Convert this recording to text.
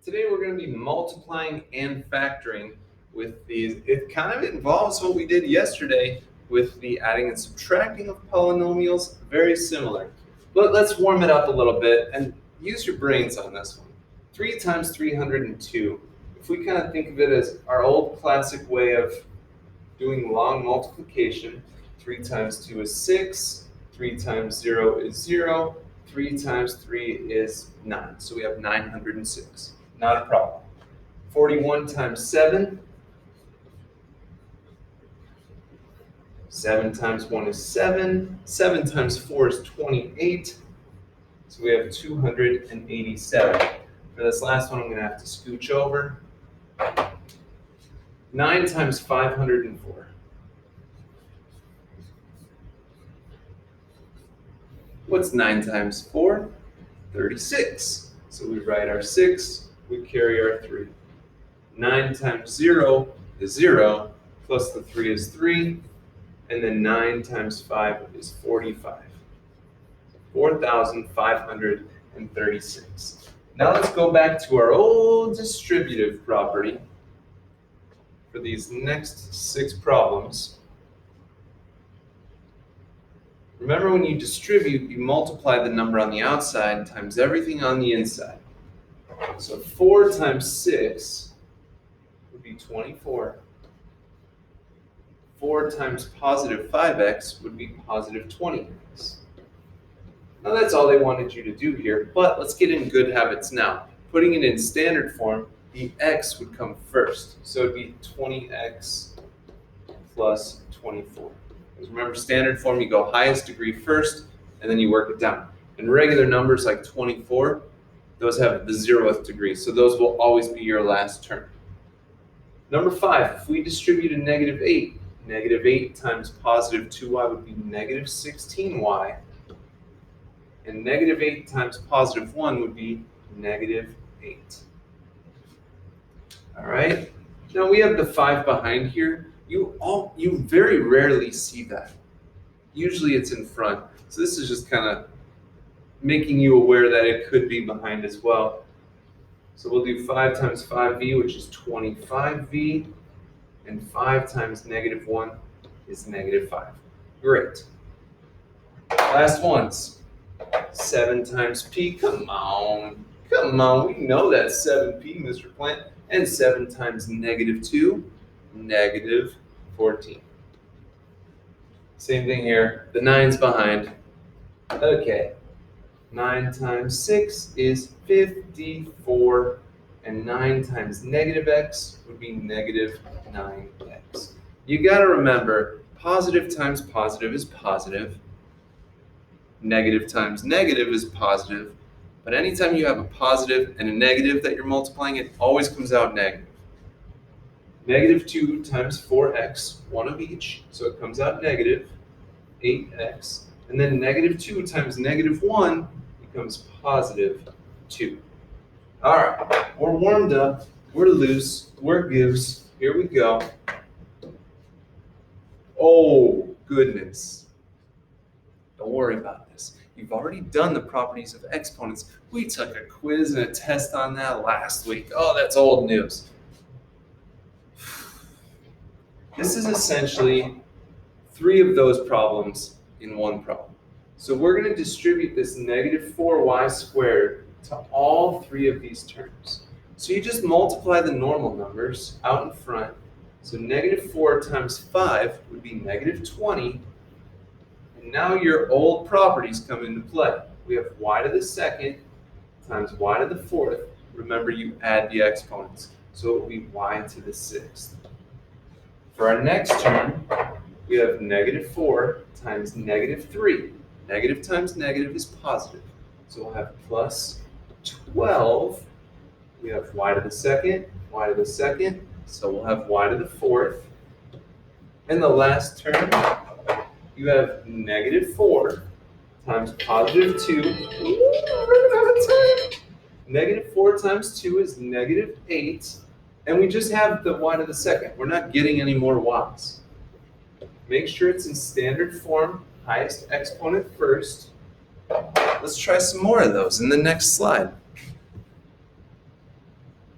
Today we're going to be multiplying and factoring with these. It kind of involves what we did yesterday with the adding and subtracting of polynomials, very similar. But let's warm it up a little bit and use your brains on this one. 3 times 302. If we kind of think of it as our old classic way of doing long multiplication, 3 times 2 is 6, 3 times 0 is 0, 3 times 3 is 9. So we have 906. Not a problem. 41 times 7. 7 times 1 is 7. 7 times 4 is 28. So we have 287. For this last one, I'm going to have to scooch over. 9 times 504. What's 9 times 4? 36. So we write our 6, we carry our 3. 9 times 0 is 0, plus the 3 is 3, and then 9 times 5 is 45. 4,536. Now let's go back to our old distributive property for these next 6 problems. Remember, when you distribute, you multiply the number on the outside times everything on the inside. So 4 times 6 would be 24. 4 times positive 5x would be positive 20x. Now that's all they wanted you to do here, but let's get in good habits now. Putting it in standard form, the x would come first. So it would be 20x plus 24. Because remember, standard form, you go highest degree first, and then you work it down. And regular numbers like 24, those have the 0th degree, so those will always be your last term. Number 5, if we distribute a negative 8, negative 8 times positive 2y would be negative 16y, and negative 8 times positive 1 would be negative 8. All right, now we have the 5 behind here. You very rarely see that. Usually it's in front. So this is just kind of making you aware that it could be behind as well. So we'll do 5 times 5v, which is 25v, and 5 times negative 1 is negative 5. Great. Last ones. 7 times p, come on, we know that's 7p, Mr. Plant. And 7 times negative 2, negative 14. Same thing here, the 9's behind. Okay, 9 times 6 is 54, and 9 times negative x would be negative 9x. You gotta remember, positive times positive is positive, negative times negative is positive, but anytime you have a positive and a negative that you're multiplying, it always comes out negative. Negative 2 times 4x, one of each, so it comes out negative 8x. And then negative 2 times negative 1 becomes positive 2. All right, we're warmed up, we're loose, we're goose. Here we go. Oh, goodness. Don't worry about this. You've already done the properties of exponents. We took a quiz and a test on that last week. Oh, that's old news. This is essentially 3 of those problems in one problem. So we're going to distribute this negative 4y squared to all 3 of these terms. So you just multiply the normal numbers out in front. So negative 4 times 5 would be negative 20. And now your old properties come into play. We have y to the second times y to the fourth. Remember, you add the exponents. So it will be y to the sixth. For our next term, we have negative 4 times negative 3. Negative times negative is positive. So we'll have plus 12. We have y to the second, so we'll have y to the fourth. And the last term, you have negative 4 times positive 2. Negative 4 times 2 is negative 8. And we just have the y to the second. We're not getting any more y's. Make sure it's in standard form, highest exponent first. Let's try some more of those in the next slide.